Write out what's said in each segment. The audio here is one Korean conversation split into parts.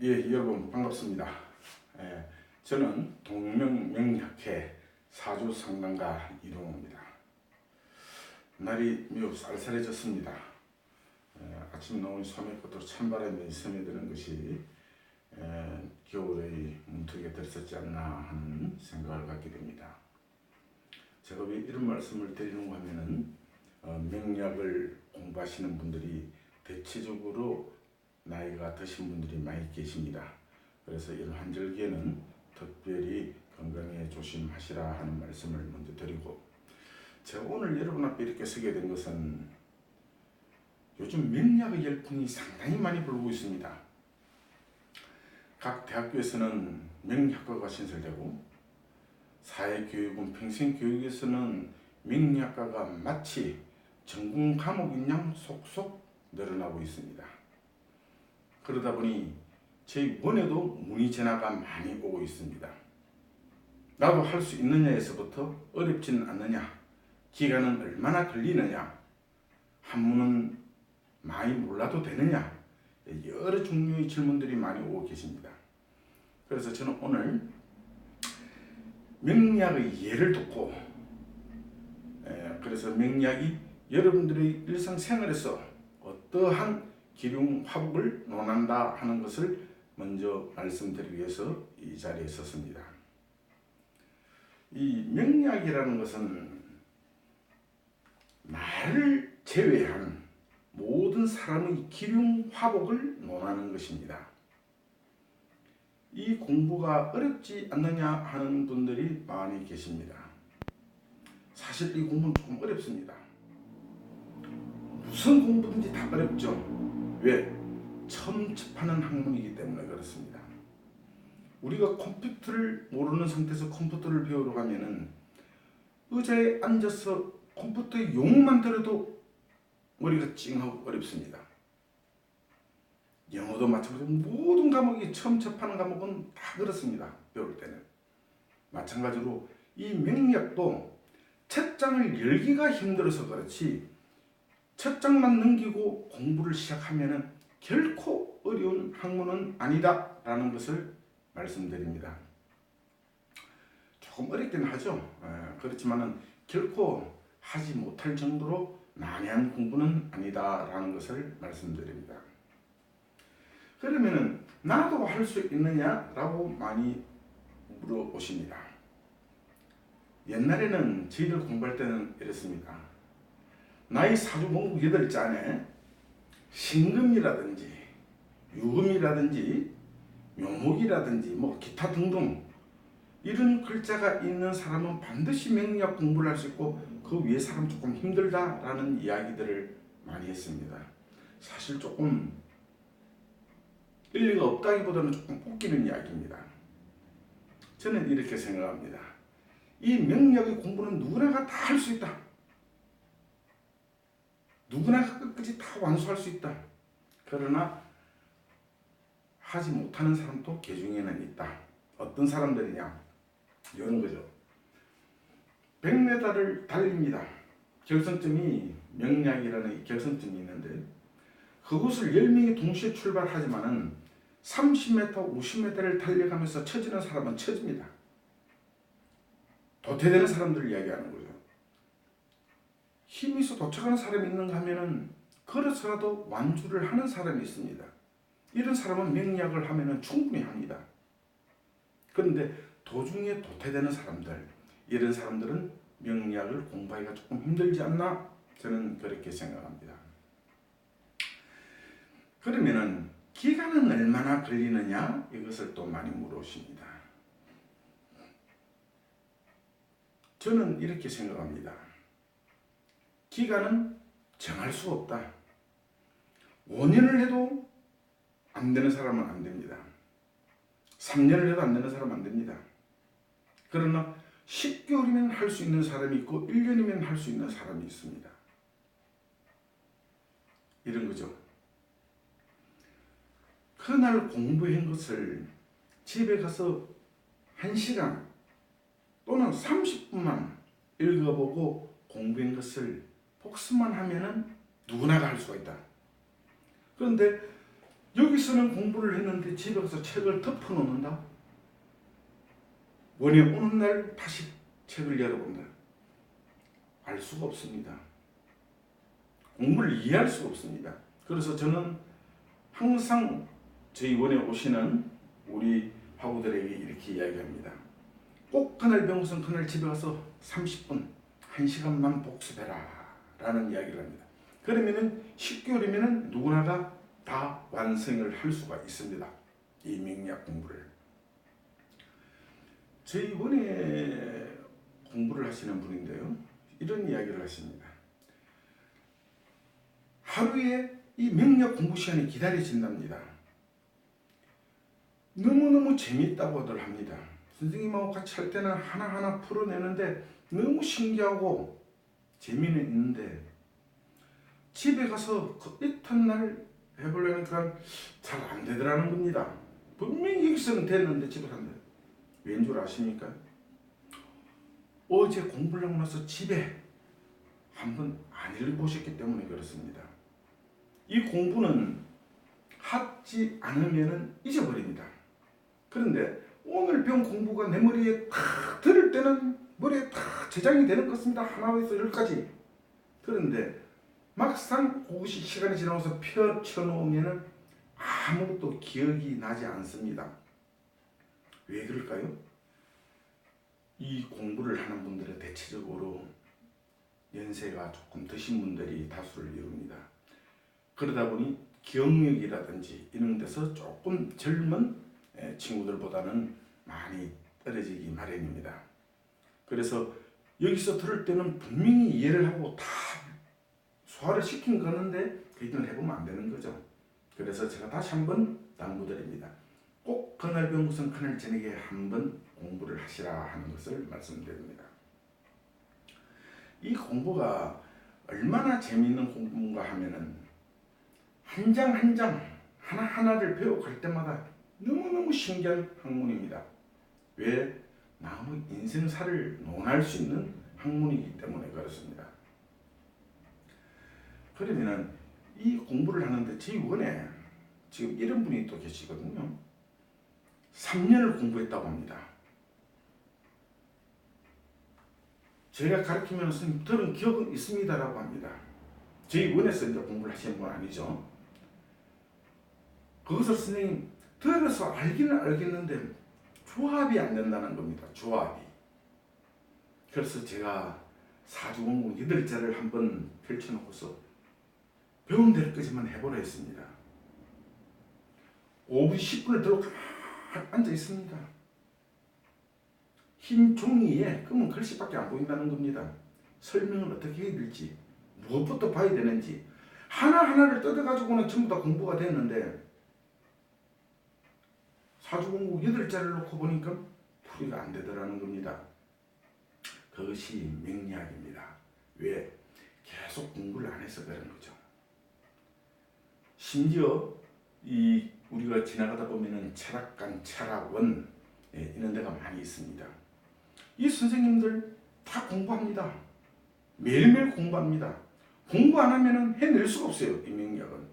예, 여러분 반갑습니다. 저는 동명명약회 사주상담가 이동호입니다. 날이 매우 쌀쌀해졌습니다. 아침 나온 소매꽃으로 찬바람이 스며드는 것이 겨울의 문턱에 들었지 않나 하는 생각을 갖게 됩니다. 제가 왜 이런 말씀을 드리는가 하면은 명약을 공부하시는 분들이 대체적으로 나이가 드신 분들이 많이 계십니다. 그래서 이런 환절기에는 특별히 건강에 조심하시라 하는 말씀을 먼저 드리고, 제가 오늘 여러분 앞에 이렇게 서게 된 것은 요즘 명약의 열풍이 상당히 많이 불고 있습니다. 각 대학교에서는 명약과가 신설되고 사회교육은 평생교육에서는 명약과가 마치 전공 과목인 양 속속 늘어나고 있습니다. 그러다 보니 저희 원에도 문의 전화가 많이 오고 있습니다. 나도 할 수 있느냐에서부터 어렵지는 않느냐, 기간은 얼마나 걸리느냐, 한문은 많이 몰라도 되느냐, 여러 종류의 질문들이 많이 오고 계십니다. 그래서 저는 오늘 명약의 예를 듣고, 그래서 명약이 여러분들의 일상생활에서 어떠한 기륭 화복을 논한다 하는 것을 먼저 말씀드리기 위해서 이 자리에 섰습니다. 이 명약이라는 것은 나를 제외한 모든 사람의 기륭 화복을 논하는 것입니다. 이 공부가 어렵지 않느냐 하는 분들이 많이 계십니다. 사실 이 공부는 조금 어렵습니다. 무슨 공부든지 다 어렵죠. 왜? 처음 접하는 학문이기 때문에 그렇습니다. 우리가 컴퓨터를 모르는 상태에서 컴퓨터를 배우러 가면은 의자에 앉아서 컴퓨터의 용어만 들어도 머리가 찡하고 어렵습니다. 영어도 마찬가지로 모든 과목이 처음 접하는 과목은 다 그렇습니다. 배울 때는. 마찬가지로 이 명약도 첫 장을 열기가 힘들어서 그렇지 첫 장만 넘기고 공부를 시작하면은 결코 어려운 학문은 아니다 라는 것을 말씀드립니다. 조금 어렵긴 하죠. 그렇지만은 결코 하지 못할 정도로 난해한 공부는 아니다 라는 것을 말씀드립니다. 그러면은 나도 할 수 있느냐 라고 많이 물어보십니다. 옛날에는 저희들 공부할 때는 이랬습니다. 나의 사주공부 8자 안에 신금이라든지 유금이라든지 묘목이라든지 뭐 기타 등등 이런 글자가 있는 사람은 반드시 명약 공부를 할 수 있고 그 위에 사람 조금 힘들다라는 이야기들을 많이 했습니다. 사실 조금 일리가 없다기보다는 조금 웃기는 이야기입니다. 저는 이렇게 생각합니다. 이 명약의 공부는 누구나가 다 할 수 있다. 누구나 끝까지 다 완수할 수 있다. 그러나 하지 못하는 사람도 개중에는 있다. 어떤 사람들이냐? 이런 거죠. 100m를 달립니다. 결승점이 명약이라는 결승점이 있는데 그곳을 10명이 동시에 출발하지만은 30m, 50m를 달려가면서 처지는 사람은 처집니다. 도태되는 사람들을 이야기하는 거죠. 힘이 있어 도착하는 사람이 있는가 하면은 걸어서라도 완주를 하는 사람이 있습니다. 이런 사람은 명약을 하면은 충분히 합니다. 그런데 도중에 도태되는 사람들, 이런 사람들은 명약을 공부하기가 조금 힘들지 않나? 저는 그렇게 생각합니다. 그러면은 기간은 얼마나 걸리느냐? 이것을 또 많이 물으십니다. 저는 이렇게 생각합니다. 기간은 정할 수가 없다. 5년을 해도 안 되는 사람은 안 됩니다. 3년을 해도 안 되는 사람은 안 됩니다. 그러나 10개월이면 할 수 있는 사람이 있고 1년이면 할 수 있는 사람이 있습니다. 이런 거죠. 그날 공부한 것을 집에 가서 1시간 또는 30분만 읽어보고 공부한 것을 복습만 하면은 누구나가 할 수가 있다. 그런데 여기서는 공부를 했는데 집에 가서 책을 덮어놓는다. 원에 오는 날 다시 책을 열어본다. 알 수가 없습니다. 공부를 이해할 수가 없습니다. 그래서 저는 항상 저희 원에 오시는 우리 화구들에게 이렇게 이야기합니다. 꼭 그날 배운 그날 집에 가서 30분, 1시간만 복습해라 라는 이야기를 합니다. 그러면은 10개월이면은 누구나가 다 완성을 할 수가 있습니다. 이 명리학 공부를. 저희 원에 공부를 하시는 분인데요. 이런 이야기를 하십니다. 하루에 이 명리학 공부 시간이 기다려진답니다. 너무너무 재미있다고들 합니다. 선생님하고 같이 할 때는 하나하나 풀어내는데 너무 신기하고 재미는 있는데 집에 가서 그 이튿날 해보려니까 잘 안 되더라는 겁니다. 분명히 여기서는 됐는데 집에 갔는데 왠 줄 아십니까? 어제 공부를 하고 나서 집에 한번 안 읽어보셨기 때문에 그렇습니다. 이 공부는 하지 않으면 잊어버립니다. 그런데 오늘 배운 공부가 내 머리에 탁 들을 때는 머리에 탁 저장이 되는 것 같습니다. 하나에서 열까지. 그런데 막상 그것이 시간이 지나서 펼쳐놓으면 아무것도 기억이 나지 않습니다. 왜 그럴까요? 이 공부를 하는 분들은 대체적으로 연세가 조금 드신 분들이 다수를 이룹니다. 그러다 보니 기억력이라든지 이런 데서 조금 젊은 친구들보다는 많이 떨어지기 마련입니다. 그래서 여기서 들을 때는 분명히 이해를 하고 다 소화를 시킨 거는데 그 일을 해보면 안 되는 거죠. 그래서 제가 다시 한번 당부드립니다. 꼭 그날 배운 것은 그날 저녁에 한번 공부를 하시라 하는 것을 말씀드립니다. 이 공부가 얼마나 재미있는 공부인가 하면은 한 장 한 장 하나하나를 배워갈 때마다 너무너무 신기한 학문입니다. 왜? 남의 인생사를 논할 수 있는 학문이기 때문에 그렇습니다. 그러면은 이 공부를 하는데 저희 원에 지금 이런 분이 또 계시거든요. 3년을 공부했다고 합니다. 제가 가르치면 선생님 들은 기억은 있습니다라고 합니다. 저희 원에서 이제 공부를 하시는 분 아니죠. 거기서 선생님 들어서 알기는 알겠는데 조합이 안 된다는 겁니다. 조합이. 그래서 제가 사주공부 8자를 한번 펼쳐놓고서 배운 데까지만 해보라 했습니다. 5분 10분을 들어 앉아 있습니다. 흰 종이에 검은 글씨밖에 안 보인다는 겁니다. 설명을 어떻게 해야 될지, 무엇부터 봐야 되는지 하나하나를 뜯어가지고는 전부 다 공부가 됐는데 사주공부 8자를 놓고 보니까 풀이가 안 되더라는 겁니다. 그것이 명리학입니다. 왜? 계속 공부를 안 해서 그런 거죠. 심지어 이 우리가 지나가다 보면은 철학관, 철학원 이런 데가 많이 있습니다. 이 선생님들 다 공부합니다. 매일매일 공부합니다. 공부 안 하면은 해낼 수가 없어요. 이 명리학은.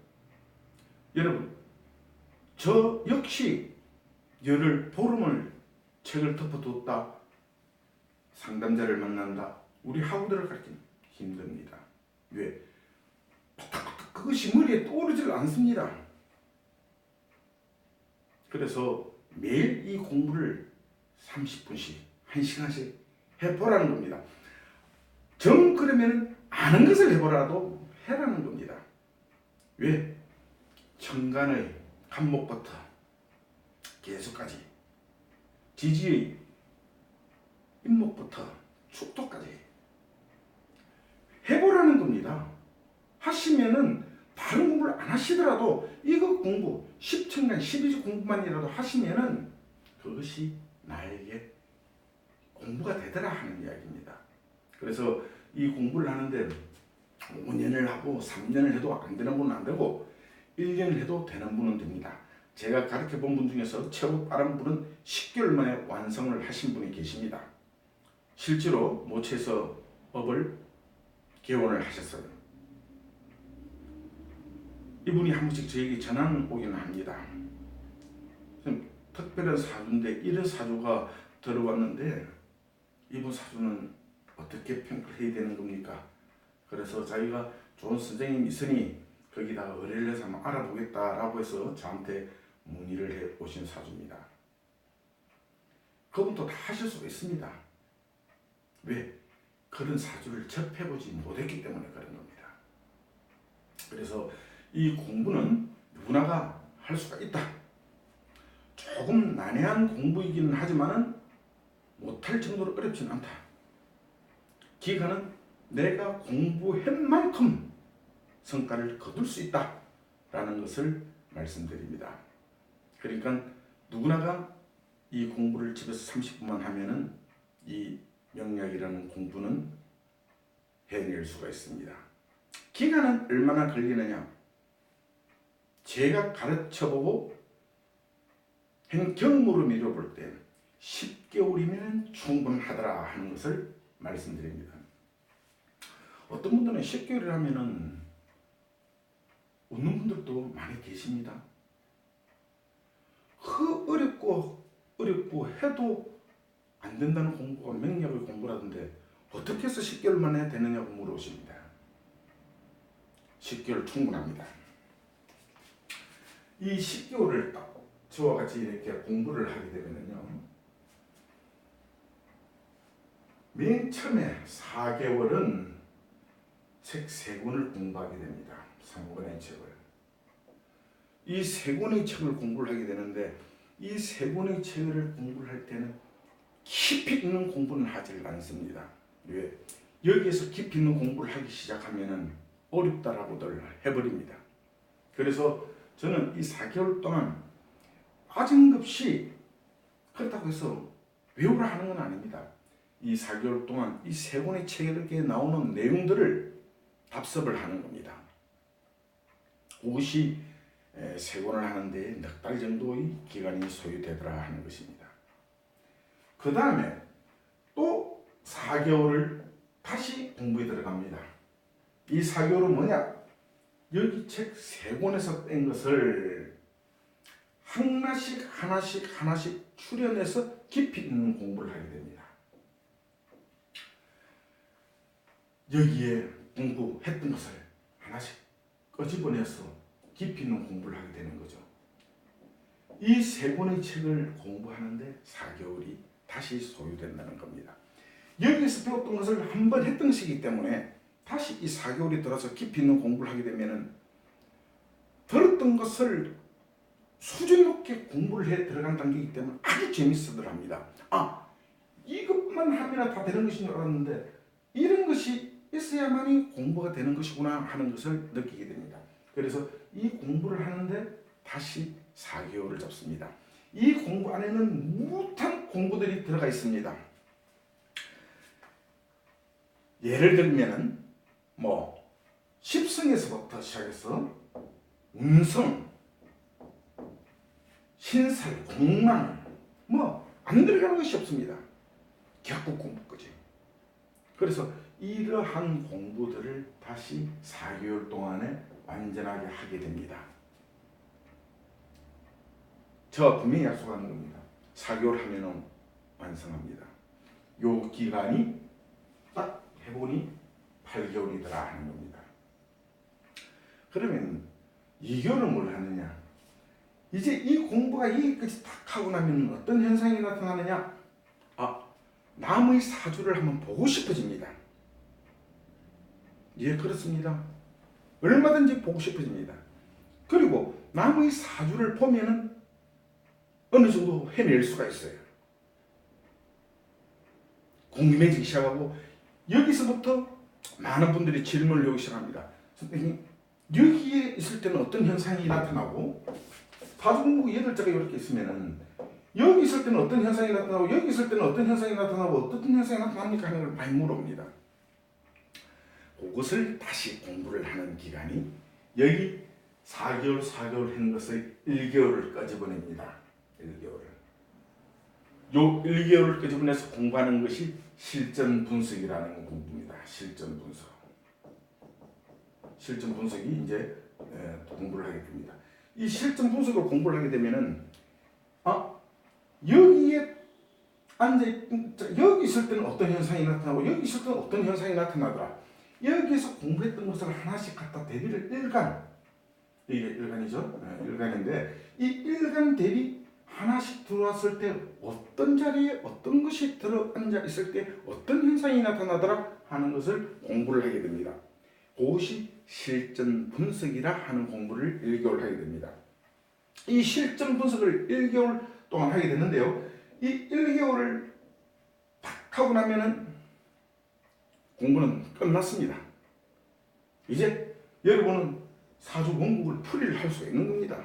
여러분, 저 역시 열흘 보름을 책을 덮어뒀다. 상담자를 만난다. 우리 학우들을 가르치기 힘듭니다. 왜? 그것이 머리에 떠오르질 않습니다. 그래서 매일 이 공부를 30분씩, 1시간씩 해보라는 겁니다. 정 그러면 아는 것을 해보라도 해라는 겁니다. 왜? 천간의 간목부터 계속까지, 지지의 임목부터 축토까지 해보라는 겁니다. 하시면은 다른 공부를 안 하시더라도 이거 공부 10천간 12주 공부만이라도 하시면은 그것이 나에게 공부가 되더라 하는 이야기입니다. 그래서 이 공부를 하는데 5년을 하고 3년을 해도 안 되는 분은 안 되고 1년을 해도 되는 분은 됩니다. 제가 가르쳐 본 분 중에서 최고 빠른 분은 10개월 만에 완성을 하신 분이 계십니다. 실제로 모처에서 업을 개원을 하셨어요. 이분이 한 번씩 저에게 전화 오기는 합니다. 특별한 사주인데 이런 사주가 들어왔는데 이분 사주는 어떻게 평가를 해야 되는 겁니까? 그래서 자기가 좋은 선생님이 있으니 거기다가 의뢰를 해서 한번 알아보겠다라고 해서 저한테 문의를 해 오신 사주입니다. 그분도 다 하실 수가 있습니다. 왜? 그런 사주를 접해보지 못했기 때문에 그런 겁니다. 그래서 이 공부는 누구나가 할 수가 있다. 조금 난해한 공부이기는 하지만은 못할 정도로 어렵진 않다. 기간은 내가 공부한 만큼 성과를 거둘 수 있다라는 것을 말씀드립니다. 그러니까 누구나가 이 공부를 집에서 30분만 하면은 이 명리학이라는 공부는 해낼 수가 있습니다. 기간은 얼마나 걸리느냐? 제가 가르쳐보고 한 경험으로 미뤄볼 때 10개월이면 충분하더라 하는 것을 말씀드립니다. 어떤 분들은 10개월이라면은 웃는 분들도 많이 계십니다. 어렵고 해도 안 된다는 공부가 명리학의 공부라던데 어떻게 해서 10개월 만에 되느냐고 물어보십니다. 10개월 충분합니다. 이 10개월을 딱 저와 같이 이렇게 공부를 하게 되면요, 맨 처음에 4개월은 책 3권을 공부하게 됩니다. 3권의 책을. 이 3권의 책을 공부를 하게 되는데 이 3권의 책을 공부를 할 때는 깊이 있는 공부는 하지 않습니다. 왜? 여기에서 깊이 있는 공부를 하기 시작하면은 어렵다라고들 해버립니다. 그래서 저는 이 4개월 동안 아직급시 그렇다고 해서 외우라 하는 건 아닙니다. 이 4개월 동안 이 3권의 책에 나오는 내용들을 답습을 하는 겁니다. 그것이 3권을 하는데 넉 달 정도의 기간이 소요되더라 하는 것입니다. 그 다음에 또 4개월을 다시 공부에 들어갑니다. 이 4개월은 뭐냐? 여기 책 3권에서 뺀 것을 하나씩 추려내서 깊이 있는 공부를 하게 됩니다. 여기에 공부했던 것을 하나씩 끄집어내서 깊이 있는 공부를 하게 되는 거죠. 이 3권의 책을 공부하는데 4개월이 다시 소요된다는 겁니다. 여기서 배웠던 것을 한번 했던 것이기 때문에 다시 이 4개월이 들어서 깊이 있는 공부를 하게 되면은 들었던 것을 수준 높게 공부를 해 들어간 단계이기 때문에 아주 재밌어더랍니다. 이것만 하면 다 되는 것인 줄 알았는데 이런 것이 있어야만이 공부가 되는 것이구나 하는 것을 느끼게 됩니다. 그래서 이 공부를 하는데 다시 4개월을 잡습니다. 이 공부 안에는 무한 공부들이 들어가 있습니다. 예를 들면은 십성에서부터 시작해서 운성, 신살, 공망 안 들어가는 것이 없습니다. 격국 공부까지. 그래서 이러한 공부들을 다시 4개월 동안에 완전하게 하게 됩니다. 저와 분명히 약속하는 겁니다. 4개월 하면 완성합니다. 요 기간이 딱 해보니 8개월이더라 하는 겁니다. 그러면 2개월은 뭘 하느냐? 이제 이 공부가 여기까지 딱 하고 나면 어떤 현상이 나타나느냐? 남의 사주를 한번 보고 싶어집니다. 예, 그렇습니다. 얼마든지 보고 싶어집니다. 그리고 남의 사주를 보면은 어느 정도 해낼 수가 있어요. 궁금해지기 시작하고 여기서부터 많은 분들이 질문을 하기 시작합니다. 선생님, 여기에 있을 때는 어떤 현상이 나타나고 사주공부 8자가 이렇게 있으면은 여기 있을 때는 어떤 현상이 나타나고 여기 있을 때는 어떤 현상이 나타나고 어떤 현상이 나타납니까 하는 걸 많이 물어봅니다. 그것을 다시 공부를 하는 기간이 여기 4개월 한 것을 1개월을 끄집어냅니다. 1개월을. 요 1개월을 끄집어내서 공부하는 것이 실전 분석이라는 공부입니다. 실전 분석. 실전 분석이 이제 공부를 하게 됩니다. 이 실전 분석을 공부를 하게 되면은 여기에 여기 있을 때는 어떤 현상이 나타나고 여기 있을 때는 어떤 현상이 나타나더라. 여기에서 공부했던 것을 하나씩 갖다 대비를 이게 일간이죠. 일간인데 이 일간 대비 하나씩 들어왔을 때 어떤 자리에 어떤 것이 들어앉아 있을 때 어떤 현상이 나타나더라 하는 것을 공부를 하게 됩니다. 그것이 실전 분석이라 하는 공부를 1개월 하게 됩니다. 이 실전 분석을 1개월 동안 하게 되는데요. 이 1개월을 딱 하고 나면은 공부는 끝났습니다. 이제 여러분은 사주 원국을 풀이를 할 수가 있는 겁니다.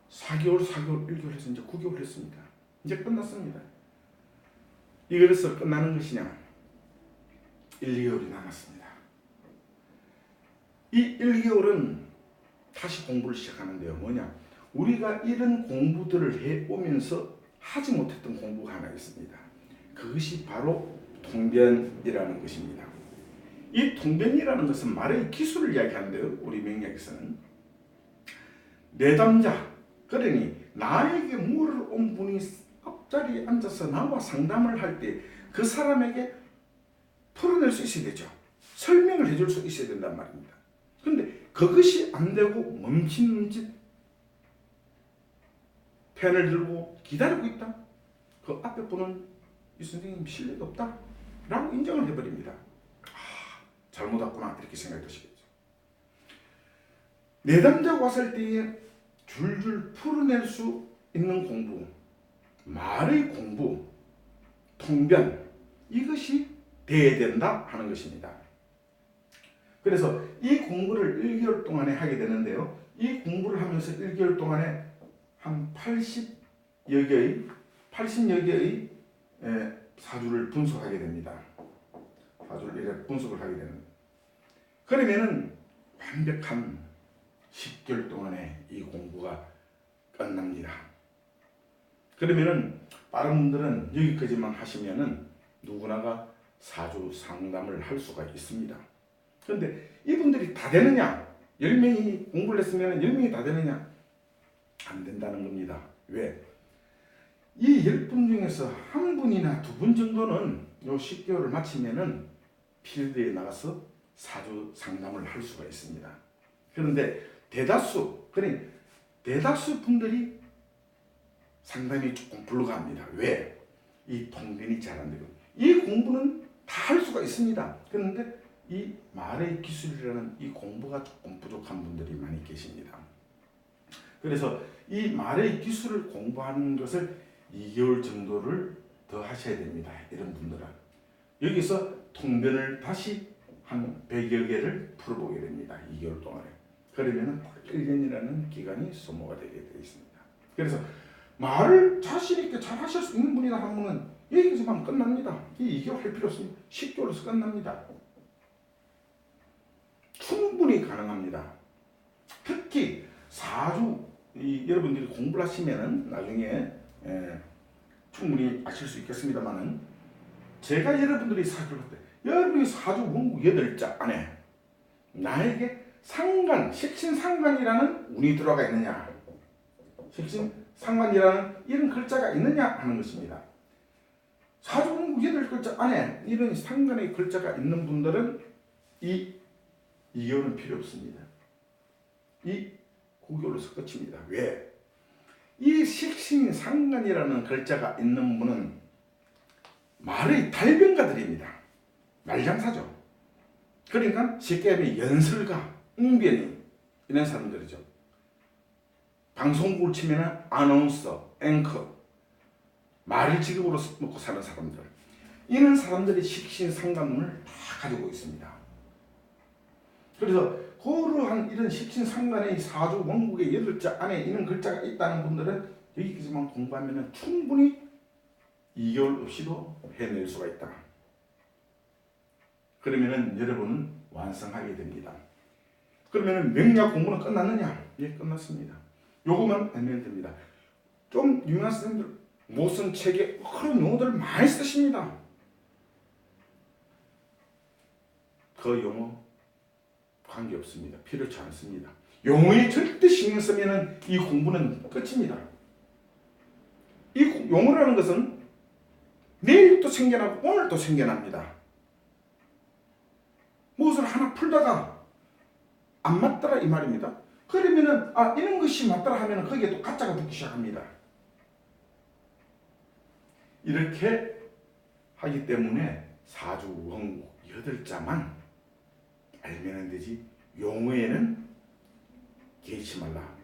4개월, 1개월 해서 이제 9개월 했습니다. 이제 끝났습니다. 이래서 끝나는 것이냐? 1, 2개월이 남았습니다. 이 1개월은 다시 공부를 시작하는데요. 뭐냐? 우리가 이런 공부들을 해오면서 하지 못했던 공부가 하나 있습니다. 그것이 바로 통변이라는 것입니다. 이 통변이라는 것은 말의 기술을 이야기하는데요. 우리 명리학에서는 내담자, 그러니 나에게 물을 온 분이 앞자리에 앉아서 나와 상담을 할 때 그 사람에게 풀어낼 수 있어야 되죠. 설명을 해줄 수 있어야 된단 말입니다. 그런데 그것이 안 되고 멈칫 펜을 들고 기다리고 있다. 그 앞에 분은 이 선생님 실력이 없다 라고 인정을 해버립니다. 잘못 왔구나 이렇게 생각하시겠죠. 내담자가 왔을 때에 줄줄 풀어낼 수 있는 공부, 말의 공부, 통변, 이것이 돼야 된다 하는 것입니다. 그래서 이 공부를 1개월 동안에 하게 되는데요. 이 공부를 하면서 1개월 동안에 한 80여 개의 사주를 분석하게 됩니다. 사주를 이렇게 분석을 하게 되는. 그러면은 완벽한 10개월 동안에 이 공부가 끝납니다. 그러면은 다른 분들은 여기까지만 하시면은 누구나가 사주 상담을 할 수가 있습니다. 그런데 이분들이 다 되느냐? 10명이 공부를 했으면 10명이 다 되느냐? 안 된다는 겁니다. 왜? 이 10분 중에서 한 분이나 두 분 정도는 요 10개월을 마치면은 필드에 나가서 사주 상담을 할 수가 있습니다. 그런데 대다수 분들이 상담이 조금 불가합니다. 왜? 이 통변이 잘 안 되고 이 공부는 다 할 수가 있습니다. 그런데 이 말의 기술이라는 이 공부가 조금 부족한 분들이 많이 계십니다. 그래서 이 말의 기술을 공부하는 것을 2개월 정도를 더 하셔야 됩니다. 이런 분들은 여기서 통변을 다시 한 100여 개를 풀어보게 됩니다. 2개월 동안에. 그러면 1년이라는 기간이 소모가 되게 되어 있습니다. 그래서 말을 자신 있게 잘 하실 수 있는 분이다 하면은 여기서만 끝납니다. 이 2개월 할 필요 없습니다. 10개월에서 끝납니다. 충분히 가능합니다. 특히 사주 여러분들이 공부를 하시면은 나중에 충분히 아실 수 있겠습니다만은 제가 여러분들이 사주를 할 때 여러분이 사주 원국 8자 안에 나에게 상간, 식신상간이라는 운이 들어가 있느냐, 식신상간이라는 이런 글자가 있느냐 하는 것입니다. 사주 원국 8글자 안에 이런 상간의 글자가 있는 분들은 이 2개월은 필요 없습니다. 이 9개월로서 끝입니다. 왜? 이 식신상간이라는 글자가 있는 분은 말의 달변가들입니다. 말장사죠. 그러니까 쉽게 하면 연설가, 웅변이 이런 사람들이죠. 방송국을 치면 아나운서, 앵커, 말을 직업으로 먹고 사는 사람들, 이런 사람들이 식신상간문을 다 가지고 있습니다. 그래서 그러한 이런 식신상간의 사주 원국의 8자 안에 이런 글자가 있다는 분들은 여기까지만 공부하면 충분히 2개월 없이도 해낼 수가 있다. 그러면은 여러분은 완성하게 됩니다. 그러면은 명리학 공부는 끝났느냐? 예, 끝났습니다. 요것만 알면 됩니다. 좀 유명한 선생님들 못 쓴 책에 그런 용어들을 많이 쓰십니다. 그 용어 관계없습니다. 필요치 않습니다. 용어에 절대 신경 쓰면은 이 공부는 끝입니다. 이 용어라는 것은 내일도 생겨나고 오늘도 생겨납니다. 무엇을 하나 풀다가 안 맞더라 이 말입니다. 그러면은 이런 것이 맞더라 하면은 거기에 또 가짜가 붙기 시작합니다. 이렇게 하기 때문에 사주, 원국 8자만 알면 되지 용어에는 개의치 말라.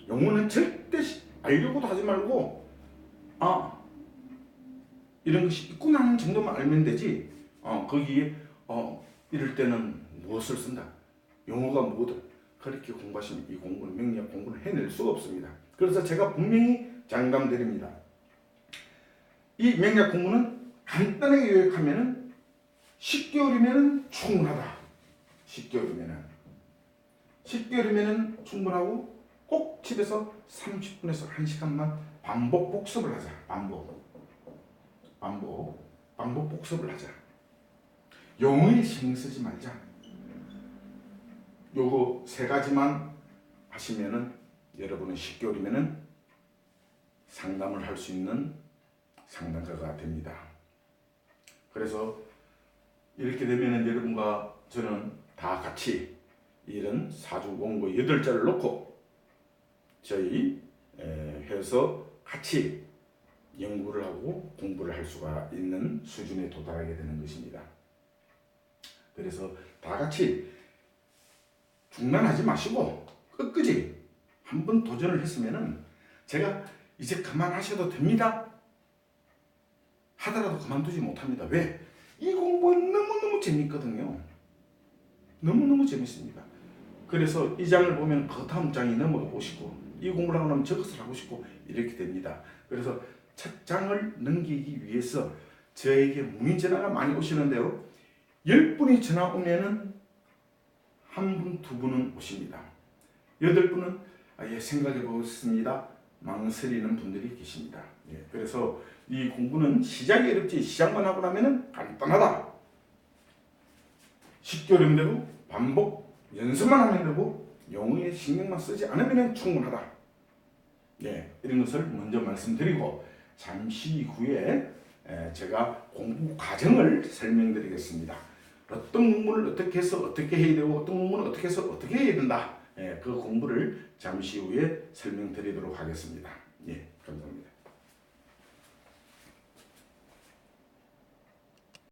용어는 절대 알려고도 하지 말고 이런 것이 있구나 하는 정도만 알면 되지 거기에 이럴 때는 무엇을 쓴다. 용어가 뭐든 그렇게 공부하시면 이 공부는 명리학 공부는 해낼 수가 없습니다. 그래서 제가 분명히 장담드립니다. 이 명리학 공부는 간단하게 요약하면은 10개월이면 충분하다. 10개월이면 충분하고 꼭 집에서 30분에서 1시간만 반복 복습을 하자. 반복 복습을 하자. 용어에 신경 쓰지 말자. 요거 3가지만 하시면은 여러분은 10개월이면은 상담을 할 수 있는 상담가가 됩니다. 그래서 이렇게 되면은 여러분과 저는 다 같이 이런 사주 원고 8자를 놓고 저희 해서 같이 연구를 하고 공부를 할 수가 있는 수준에 도달하게 되는 것입니다. 그래서 다 같이 중단하지 마시고 끝까지 한번 도전을 했으면은 제가 이제 그만하셔도 됩니다 하더라도 그만두지 못합니다. 왜? 이 공부는 너무너무 재밌거든요. 너무너무 재밌습니다. 그래서 이 장을 보면 그 다음 장이 넘어가고 싶고 이 공부를 하고 나면 저것을 하고 싶고 이렇게 됩니다. 그래서 첫 장을 넘기기 위해서 저에게 문의 전화가 많이 오시는데요. 10분이 전화 오면은 1분, 2분은 오십니다. 8분은 생각해 보겠습니다. 망설이는 분들이 계십니다. 그래서 이 공부는 시작이 어렵지 시작만 하고 나면은 간단하다. 10개월이면 되고 반복 연습만 하면 되고 용어에 신경만 쓰지 않으면 충분하다. 이런 것을 먼저 말씀드리고 잠시 후에 제가 공부 과정을 설명드리겠습니다. 어떤 공부를 어떻게 해서 어떻게 해야 되고 어떤 공부는 어떻게 해서 어떻게 해야 된다. 그 공부를 잠시 후에 설명드리도록 하겠습니다. 감사합니다.